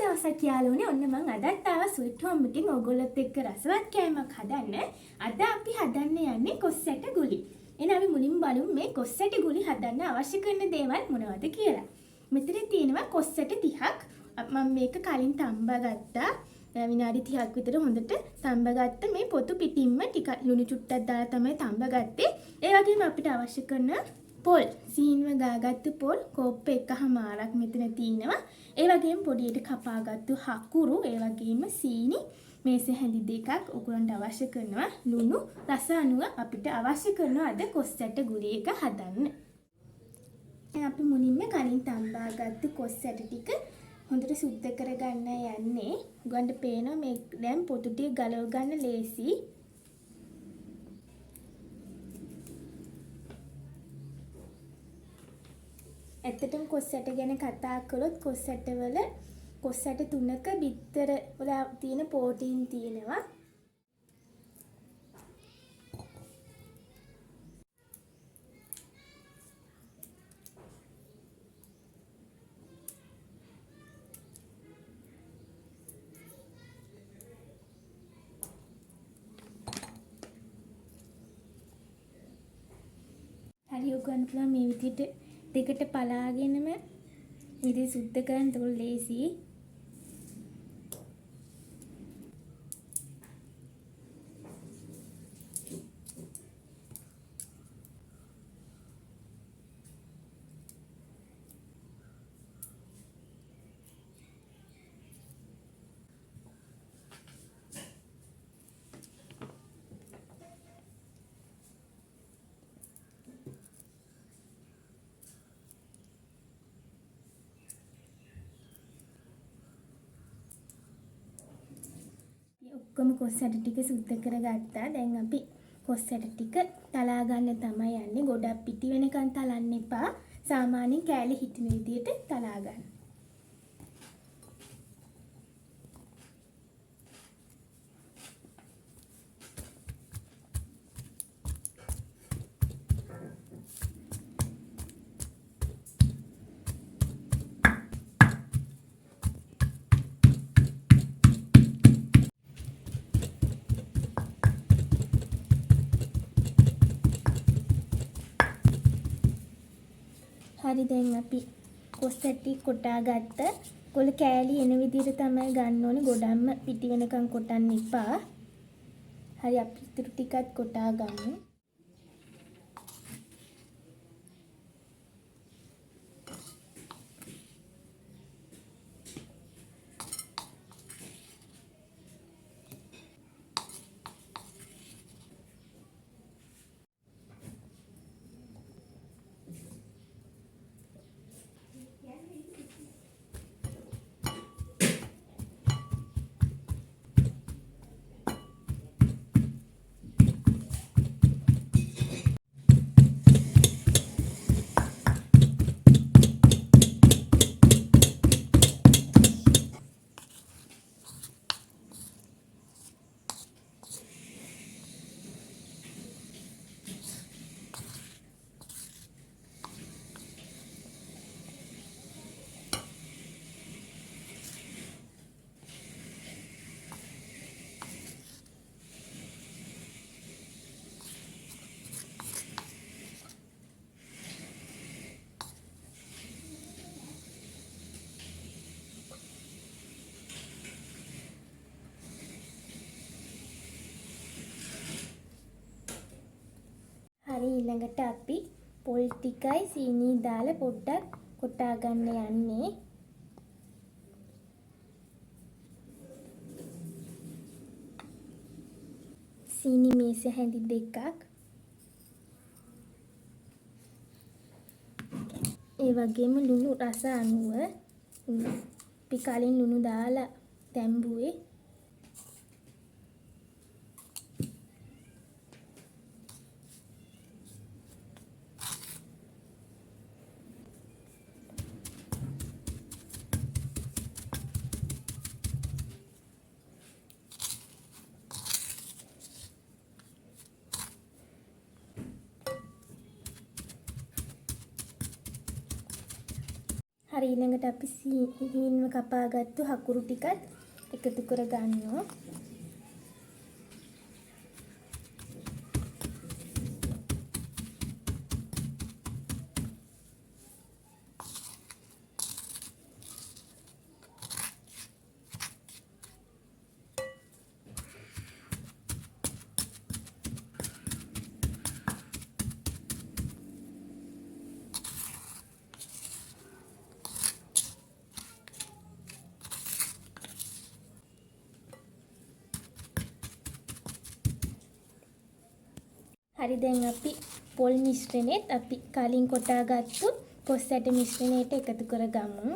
දවසක් යාළුවනේ ඔන්න මම අදත් ආවා ස්වීට් හෝම් එකෙන් ඔයගොල්ලොත් එක්ක රසවත් කෑමක් හදන්න. අද අපි හදන්න යන්නේ කොස්සැට ගුලි. එහෙනම් අපි මුලින්ම බලමු මේ කොස්සැට ගුලි හදන්න අවශ්‍ය කරන දේවල් මොනවද කියලා. මෙතන තියෙනවා කොස්සැට 30ක්. මම මේක කලින් තම්බා ගත්තා. විනාඩි 30ක් විතර හොඳට තම්බගත්ත මේ පොතු පිටින්ම ටික ලුණු චුට්ටක් දාලා තමයි තම්බගත්තේ. ඒ වගේම අපිට අවශ්‍ය කරන පොල් සීන්ව ගාගත්තු පොල් කෝප්ප එකමාරක් මෙතන තියෙනවා. ඒ වගේම පොඩියට කපාගත්තු හකුරු, ඒ වගේම සීනි, මේස හැඳි දෙකක් ඔයගොල්ලන්ට අවශ්‍ය කරනවා. ලුණු රස අනුව අපිට අවශ්‍ය කරනවා අද කොස්සැට ගුලි එක හදන්න. අපි මුලින්ම කලින් තම්බාගත්තු කොස්සැට ටික හොඳට සුද්ධ කරගන්න යන්නේ. ඔයගොල්ලන්ට පේනවා මේ දැන් පොතු ටික ගලව ගන්න ලේසි. ඇත්තටම කොස්සැට ගැන කතා කළොත් කොස්සැටවල කොස්සැට 3ක බිත්තර වල තියෙන ප්‍රෝටින් තියෙනවා. හරි ඔයගොල්ලෝ මේ විදිහට දෙකට පලාගෙනම ඉතින් සුද්ධ කරන්න තොල් ලේසි. ඔක්කොම කොස්සැට ටික සුද්ධ කරගත්තා. දැන් අපි කොස්සැට ටික තලා ගන්න තමයි යන්නේ. ගොඩක් පිටි වෙනකන් තලන්න එපා. සාමාන්‍යයෙන් කෑලි හිටින විදියට තලා ගන්න. හරි දැන් අපි කොස්සැටි කොටා ගත්ත. කොළ කෑලි එන විදිහට තමයි ගන්න ඕනේ. ගොඩක්ම පිටි වෙනකන් කොටන්න එපා. හරි අපි ඉතුරු ටිකත් කොටා ගමු. හරි ඊළඟට අපි පොල් ටිකයි සීනි දාලා පොඩ්ඩක් කොටා ගන්න යන්නේ. සීනි මේස හැඳි දෙකක්. ඒ වගේම ලුණු රස අනුව අපි කලින් ලුණු දාලා තැම්බුවේ. හරි ඊළඟට අපි සීහින්ව කපාගත්තු හකුරු ටිකත් එකතු කර ගන්නවා. හරි දැන් අපි පොල් මිශ්‍රණෙත් අපි කලින් කොටාගත්තු කොස් ඇට මිශ්‍රණයට එකතු කරගමු.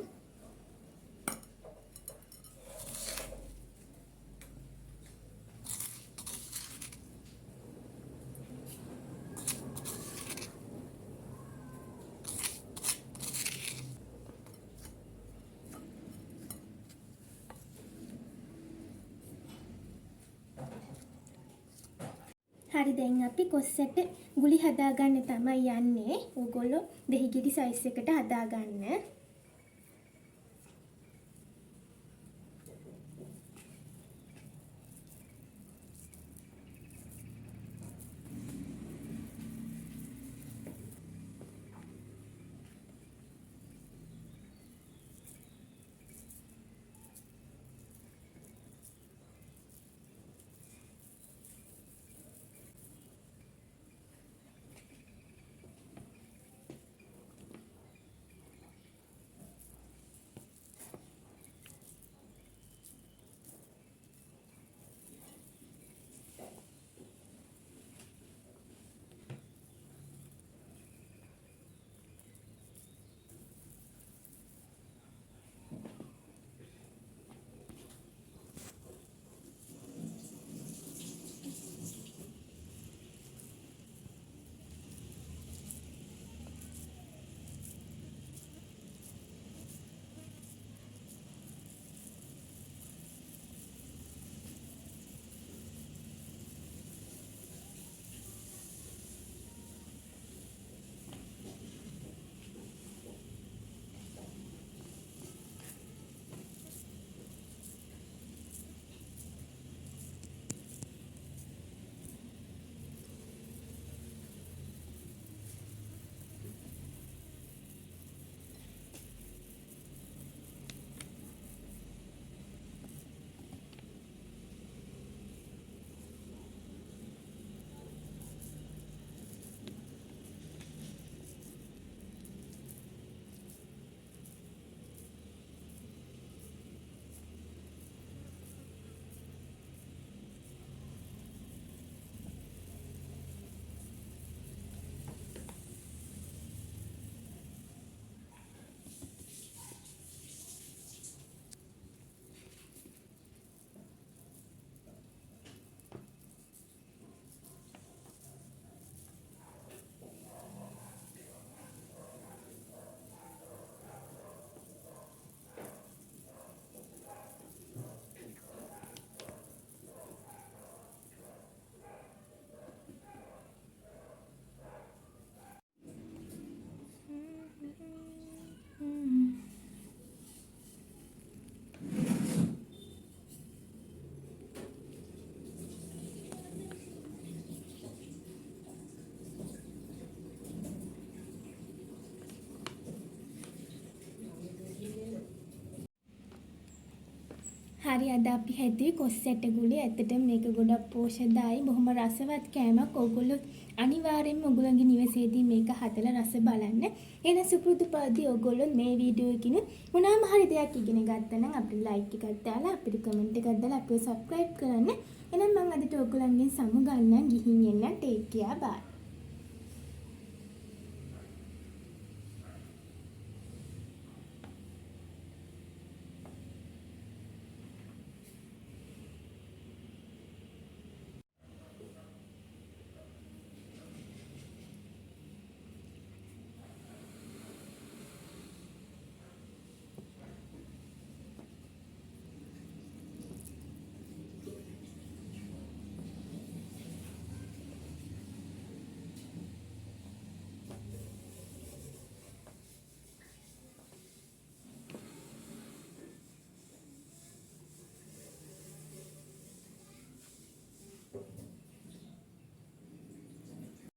හරි දැන් අපි කොස් ඇට ගුලි හදාගන්න තමයි යන්නේ. ඕගොල්ලෝ දෙහිගිරි සයිස් එකට හදාගන්න. හරි අද අපි හැදුවේ කොස් ඇට ගුලි. ඇත්තටම මේක ගොඩක් පෝෂ්‍යදායී බොහොම රසවත් කෑමක්. ඕගොල්ලෝ අනිවාර්යෙන්ම ඔයගොල්ලන්ගේ නිවසේදී මේක හදලා රස බලන්න. එහෙනම් සුපුරුදු පරිදි ඔයගොල්ලෝ මේ වීඩියෝ එකකින් මොනවාම හරි දෙයක් ඉගෙන ගත්තා නම් අපිට ලයික් එකක් දාලා අපිට කමෙන්ට් එකක් දාලා අපිව සබ්ස්ක්‍රයිබ් කරන්න. එහෙනම් මම අදට ඔයගොල්ලන්ගෙන් සමු ගන්නම්. ගිහින් එන්න. ටේක් කෙයා බයි.